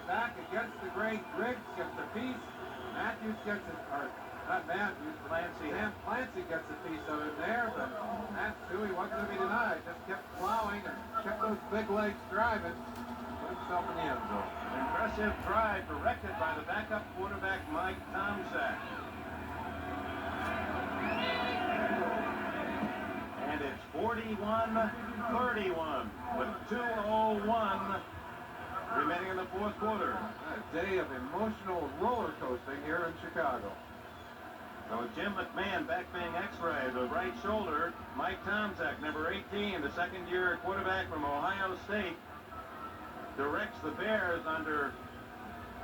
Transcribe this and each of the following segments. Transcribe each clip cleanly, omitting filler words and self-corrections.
right back against the great Griggs, gets a piece. Matthews gets it, or not Matthews, Clancy. Sam Clancy gets a piece of it there, but Matt Shuey wasn't to be denied. Just kept plowing and kept those big legs driving. Put himself in the end zone. Impressive try directed by the backup quarterback Mike Tomczak. And it's 41-31 with 2:01 remaining in the fourth quarter. A day of emotional roller coasting here in Chicago. So Jim McMahon back being x-rayed, the right shoulder. Mike Tomczak, number 18, the second-year quarterback from Ohio State, directs the Bears under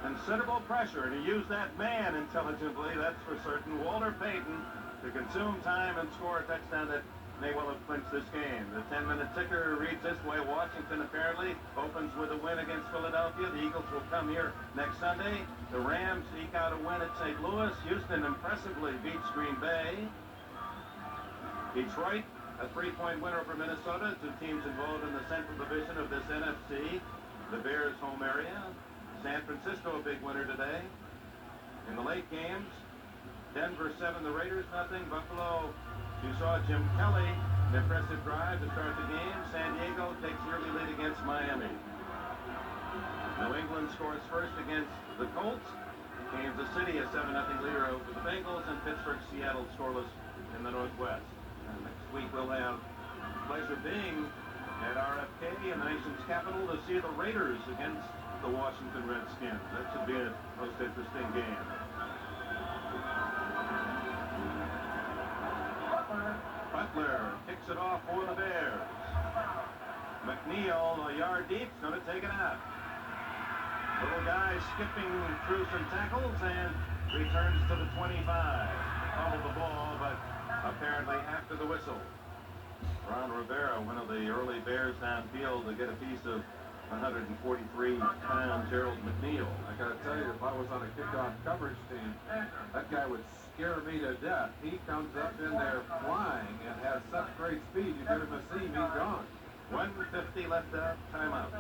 considerable pressure to use that man intelligently, that's for certain. Walter Payton to consume time and score a touchdown that may well have clinched this game. The 10-minute ticker reads this way. Washington apparently opens with a win against Philadelphia. The Eagles will come here next Sunday. The Rams eke out a win at St. Louis. Houston impressively beats Green Bay. Detroit, a 3-point winner over Minnesota. Two teams involved in the Central Division of this NFC. The Bears' home area. San Francisco, a big winner today. In the late games, Denver 7, the Raiders nothing. Buffalo, you saw Jim Kelly, an impressive drive to start the game. San Diego takes the early lead against Miami. New England scores first against the Colts. Kansas City, a 7-0 leader over the Bengals, and Pittsburgh, Seattle scoreless in the Northwest. And next week we'll have pleasure being at RFK in the nation's capital to see the Raiders against the Washington Redskins. That should be a most interesting game. Butler kicks it off for the Bears. McNeil, a yard deep, is going to take it out. Little guy skipping through some tackles and returns to the 25. Fumbled the ball, but apparently after the whistle. Ron Rivera, one of the early Bears downfield to get a piece of 143-pound Gerald McNeil. I got to tell you, if I was on a kickoff coverage team, that guy would scare me to death. He comes up in there flying and has such great speed. You give him a seam, he's gone. 1:50 left out, timeout.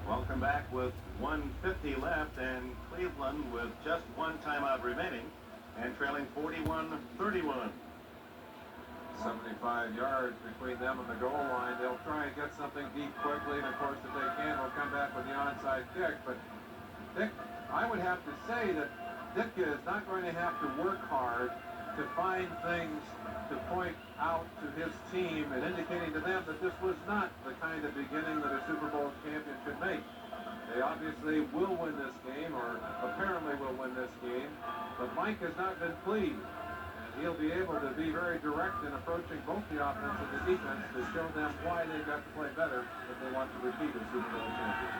Welcome back with 1:50 left, and Cleveland with just one timeout remaining and trailing 41-31. 75 yards between them and the goal line. They'll try and get something deep quickly, and of course, if they can, they'll come back with the onside kick. But Dick, I would have to say that Dick is not going to have to work hard to find things to point out to his team and indicating to them that this was not the kind of beginning that a Super Bowl champion should make. They obviously will win this game, or apparently will win this game, but Mike has not been pleased. He'll be able to be very direct in approaching both the offense and the defense to show them why they've got to play better if they want to repeat as Super Bowl champions.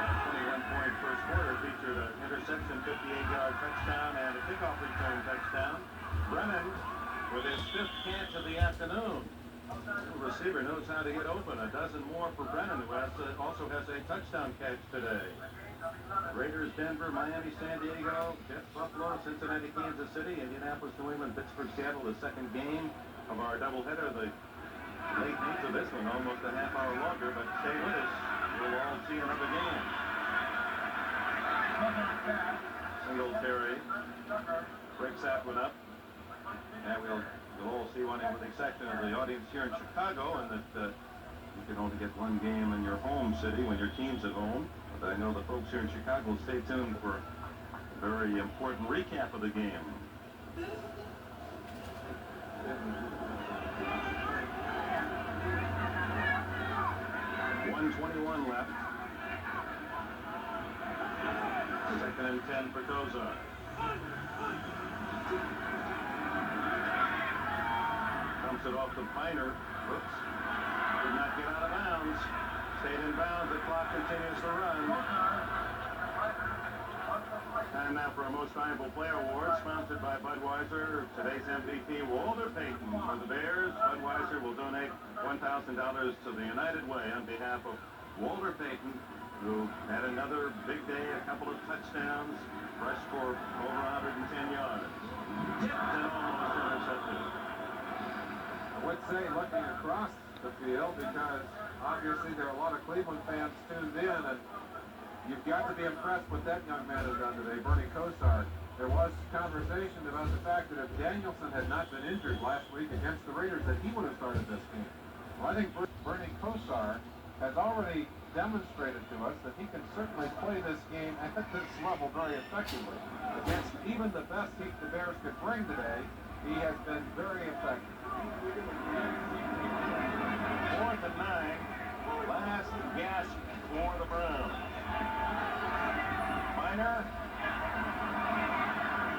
That 21-point first quarter featured an interception, 58-yard touchdown, and a kickoff return touchdown. Brennan with his fifth catch of the afternoon. The receiver knows how to get open. A dozen more for Brennan, who also has a touchdown catch today. Raiders, Denver, Miami, San Diego, Jets, Buffalo, Cincinnati, Kansas City, Indianapolis, New England, Pittsburgh, Seattle, the second game of our doubleheader. The late needs of this one, almost a half hour longer, but stay with us. We'll all see another game. Singletary breaks that one up. And we'll all see one with the exception of the audience here in Chicago, and that you can only get one game in your home city when your team's at home. I know the folks here in Chicago stay tuned for a very important recap of the game. 1:21 left. Second and 10 for Goza. Dumps it off to Piner. Whoops. Did not get out of bounds. Stayed in bounds. The clock continues to run. Time now for a Most Valuable Player Award, sponsored by Budweiser. Today's MVP, Walter Payton. For the Bears, Budweiser will donate $1,000 to the United Way on behalf of Walter Payton, who had another big day, a couple of touchdowns, rushed for over 110 yards. Tipped and almost intercepted. I would say looking across the field, because obviously there are a lot of Cleveland fans tuned in, and you've got to be impressed with that young man has done today, Bernie Kosar. There was conversation about the fact that if Danielson had not been injured last week against the Raiders, that he would have started this game. Well, I think Bernie Kosar has already demonstrated to us that he can certainly play this game at this level very effectively. Against even the best heat the Bears could bring today, he has been very effective. 4th and 9. Last gasp for the Browns. Minor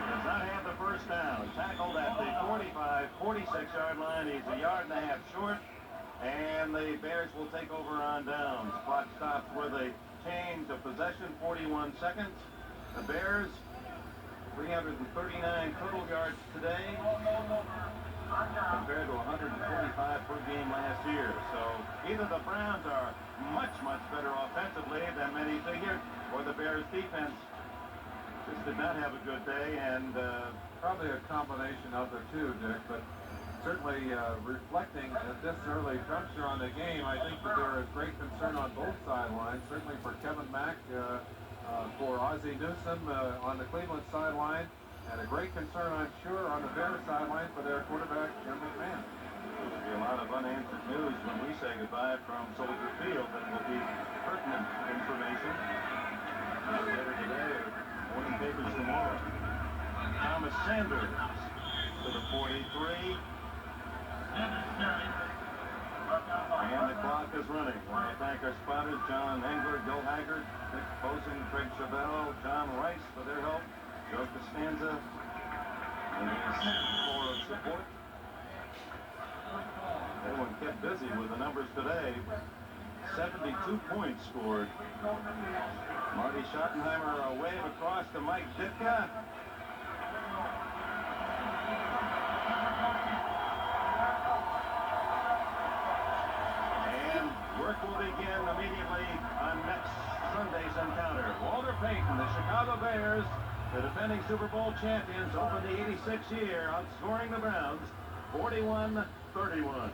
does not have the first down. Tackled at the 45, 46-yard line. He's a yard and a half short. And the Bears will take over on downs. Clock stops with a change of possession, 41 seconds. The Bears, 339 total yards today, compared to 145 per game last year. So either the Browns are much, much better offensively than many figured, or the Bears defense just did not have a good day, and probably a combination of the two, Dick, but certainly reflecting at this early juncture on the game, I think that there is great concern on both sidelines, certainly for Kevin Mack, for Ozzie Newsome on the Cleveland sideline, and a great concern, I'm sure, on the Bears sideline for their quarterback, Jim McMahon. There'll be a lot of unanswered news when we say goodbye from Soldier Field, that will be pertinent information later today or morning papers tomorrow. Thomas Sanders to the 43. And the clock is running. I want to thank our spotters, John Engler, Joe Haggard, Dick Posen, Craig Chabelle, John Rice for their help, Joe Costanza, and his corps of support. Everyone kept busy with the numbers today. 72 points scored. Marty Schottenheimer, a wave across to Mike Ditka. Work will begin immediately on next Sunday's encounter. Walter Payton, the Chicago Bears, the defending Super Bowl champions, opened the '86 year, outscoring the Browns 41-31.